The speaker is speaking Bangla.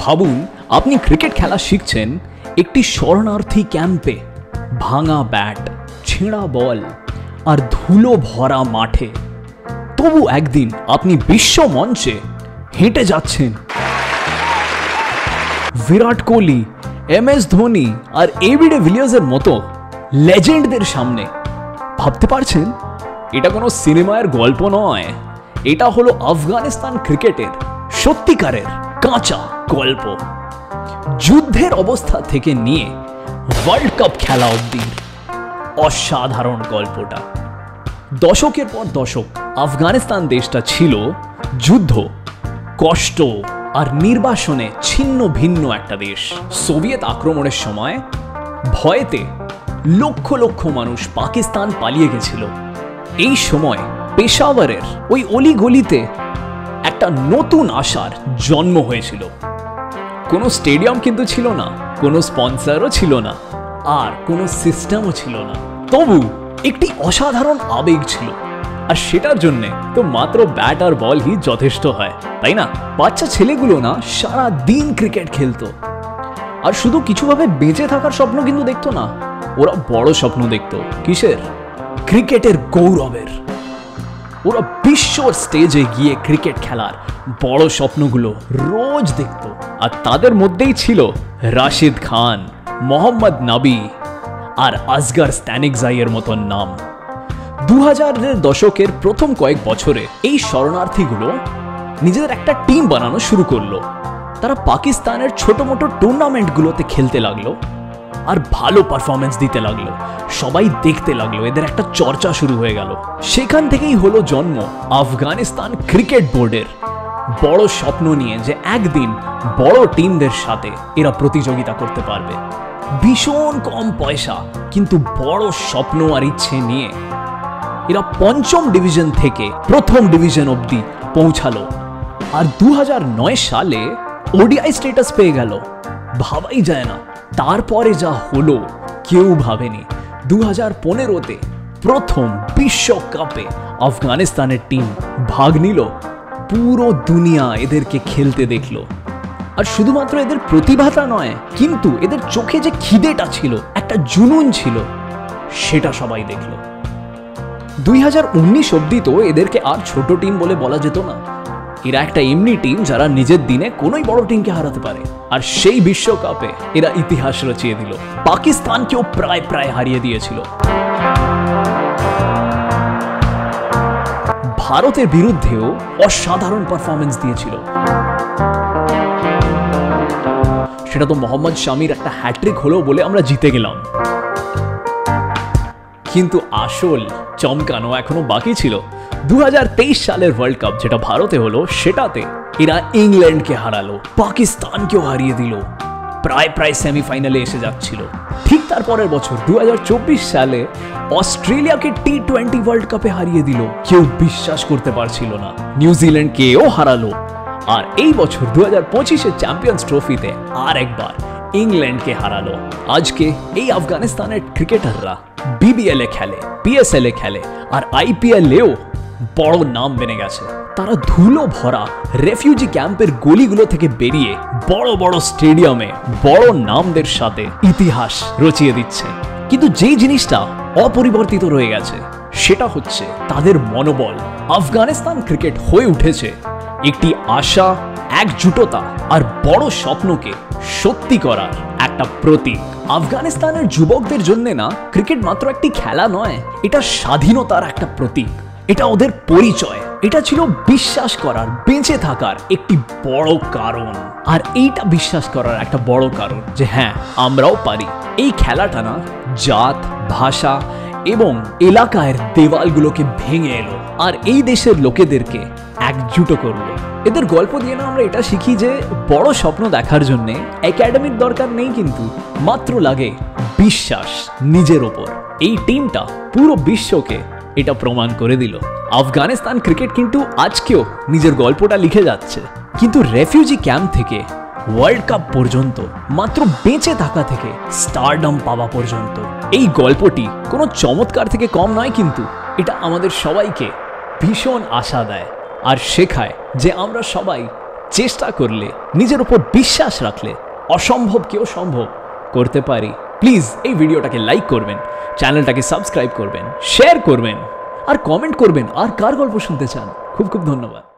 ভাবুন আপনি ক্রিকেট খেলা শিখছেন একটি শরণার্থী ক্যাম্পে, ভাঙা ব্যাট, ছেঁড়া বল আর ধুলো ভরা মাঠে। তবু একদিন আপনি বিশ্ব মঞ্চে হেঁটে যাচ্ছেন বিরাট কোহলি, MS ধোনি আর এবি ডিভিলিয়ার্সের মতো লেজেন্ডদের সামনে। ভাবতে পারছেন, এটা কোনো সিনেমার গল্প নয়, এটা হলো আফগানিস্তান ক্রিকেটের সত্যিকারের কাঁচা গল্প। যুদ্ধের অবস্থা থেকে নিয়ে ওয়ার্ল্ড কাপ খেলা অবধি অসাধারণ গল্পটা। দশকের পর দশক আফগানিস্তান দেশটা ছিল যুদ্ধ, কষ্ট আর নির্বাসনে ছিন্ন ভিন্ন একটা দেশ। সোভিয়েত আক্রমণের সময় ভয়েতে লক্ষ লক্ষ মানুষ পাকিস্তান পালিয়ে গেছিল। এই সময় পেশাওয়ারের ওই অলিগলিতে একটা নতুন আশার জন্ম হয়েছিল। কোনো স্টেডিয়াম কিন্তু ছিল না, কোনো স্পন্সরও ছিল না, আর কোনো সিস্টেমও ছিল না। তবু একটি অসাধারণ আবেগ ছিল, আর সেটার জন্যে তো মাত্র ব্যাট আর বলই যথেষ্ট হয়, তাই না? বাচ্চা ছেলেগুলো না সারা দিন ক্রিকেট খেলতো, আর শুধু কিছুভাবে বেঁচে থাকার স্বপ্ন কিন্তু দেখতো না, ওরা বড় স্বপ্ন দেখতো। কিসের? ক্রিকেটের গৌরবের। ওরা বিশ্ব স্টেজে গিয়ে ক্রিকেট খেলার বড় স্বপ্নগুলো রোজ দেখতো। আর তাদের মধ্যেই ছিল রাশিদ খান, মোহাম্মদ নাবি আর আসগর স্তানিকজাইয়ের মতন নাম। 2000-এর দশকের প্রথম কয়েক বছরে এই শরণার্থীগুলো নিজেদের একটা টিম বানানো শুরু করলো। তারা পাকিস্তানের ছোট মোটো টুর্নামেন্টগুলোতে খেলতে লাগলো আর ভালো পারফরমেন্স দিতে লাগলো। সবাই দেখতে লাগলো, এদের একটা চর্চা শুরু হয়ে গেল। সেখান থেকেই হলো জন্ম আফগানিস্তান ক্রিকেট বোর্ডের বড় স্বপ্ন নিয়ে যে একদিন বড় টিমদের সাথে এরা প্রতিযোগিতা করতে পারবে। ভীষণ কম পয়সা কিন্তু বড় স্বপ্ন আর ইচ্ছে নিয়ে এরা পঞ্চম ডিভিশন থেকে প্রথম ডিভিশন অবধি পৌঁছালো, আর 2009 সালে ওডিআই স্ট্যাটাস পেয়ে গেল। ভাবাই যায় না তারপরে যা হলো, কেউ ভাবেনি। 2015-তে প্রথম বিশ্বকাপে আফগানিস্তানের টিম ভাগ নিল। পুরো দুনিয়া এদেরকে খেলতে দেখলো, আর শুধুমাত্র এদের প্রতিভাটা নয়, কিন্তু এদের চোখে যে খিদেটা ছিল, একটা জুনুন ছিল, সেটা সবাই দেখলো। 2019 অবধি তো এদেরকে আর ছোট টিম বলে বলা যেত না। এরা একটা এমনি টিম যারা নিজের দিনে কোনোই বড় টিমকে হারাতে পারে, আর সেই বিশ্বকাপে এরা ইতিহাস রচিয়ে দিল। পাকিস্তানকেও প্রায় হারিয়ে দিয়েছিল। ভারতের বিরুদ্ধেও অসাধারণ পারফরমেন্স দিয়েছিল। সেটা তো মোহাম্মদ শামির একটা হ্যাট্রিক হলো বলে আমরা জিতে গেলাম, কিন্তু আসল চমকানো এখনো বাকি ছিল। 2023 সালের ওয়ার্ল্ড কাপ যেটা ভারতে হলো, সেটাতে এরা ইংল্যান্ডকে হারালো, পাকিস্তানকেও হারিয়ে দিল, প্রায় সেমিফাইনালে এসে যাচ্ছিল। ঠিক তারপরের বছর 2024 সালে অস্ট্রেলিয়াকে T20 ওয়ার্ল্ড কাপে হারিয়ে দিল। কেউ বিশ্বাস করতে পারছিল না। নিউজিল্যান্ডকেও হারালো, আর এই বছর 2025-এ চ্যাম্পিয়ন্স ট্রফিতে আর একবার ইংল্যান্ডকে হারালো। আজকে এই আফগানিস্তানের ক্রিকেটাররা BBL এ খেলে, PSL এ খেলে, আর IPL এও বড় নাম বেনে গেছে। তারা ধুলো ভরা রেফিউজি ক্যাম্পের গলিগুলো থেকে বেরিয়ে বড় বড় স্টেডিয়ামে বড় নামদের সাথে ইতিহাস রচিয়ে দিচ্ছে। কিন্তু যেই জিনিসটা অপরিবর্তিত রয়ে গেছে, সেটা হচ্ছে তাদের মনোবল। আফগানিস্তান ক্রিকেট হয়ে উঠেছে একটি আশা, একজুটতা আর বড় স্বপ্নকে সত্যি করার একটা প্রতীক। আফগানিস্তানের যুবকদের জন্য না ক্রিকেট মাত্র একটি খেলা নয়, এটা স্বাধীনতার একটা প্রতীক, এটা ওদের পরিচয়, এটা ছিল বিশ্বাস করার, বেঁচে থাকার একটি বড় কারণ। আর এইটা বিশ্বাস করার একটা বড় কারণ যে হ্যাঁ, আমরাও পারি। এই খেলাটা না জাত, ভাষা এবং এলাকার দেওয়ালগুলোকে ভেঙে এলো, আর এই দেশের লোকেদেরকে একজুট করলো। এদের গল্প দিয়ে না আমরা এটা শিখি যে বড় স্বপ্ন দেখার জন্য একাডেমির দরকার নেই, কিন্তু মাত্র লাগে বিশ্বাস নিজের ওপর। এই টিমটা পুরো বিশ্বকে এটা প্রমাণ করে দিল। আফগানিস্তান ক্রিকেট কিন্তু আজকেও নিজের গল্পটা লিখে যাচ্ছে, কিন্তু রেফিউজি ক্যাম্প থেকে ওয়ার্ল্ড কাপ পর্যন্ত, মাত্র বেঁচে থাকা থেকে স্টারডম পাওয়া পর্যন্ত, এই গল্পটি কোনো চমৎকার থেকে কম নয়, কিন্তু এটা আমাদের সবাইকে ভীষণ আশা দেয় আর শেখায় যে আমরা সবাই চেষ্টা করলে, নিজের উপর বিশ্বাস রাখলে অসম্ভবকেও সম্ভব করতে পারি। প্লিজ এই ভিডিওটাকে লাইক করবেন, চ্যানেলটাকে সাবস্ক্রাইব করবেন, শেয়ার করবেন আর কমেন্ট করবেন আর কার গল্প শুনতে চান। খুব খুব ধন্যবাদ।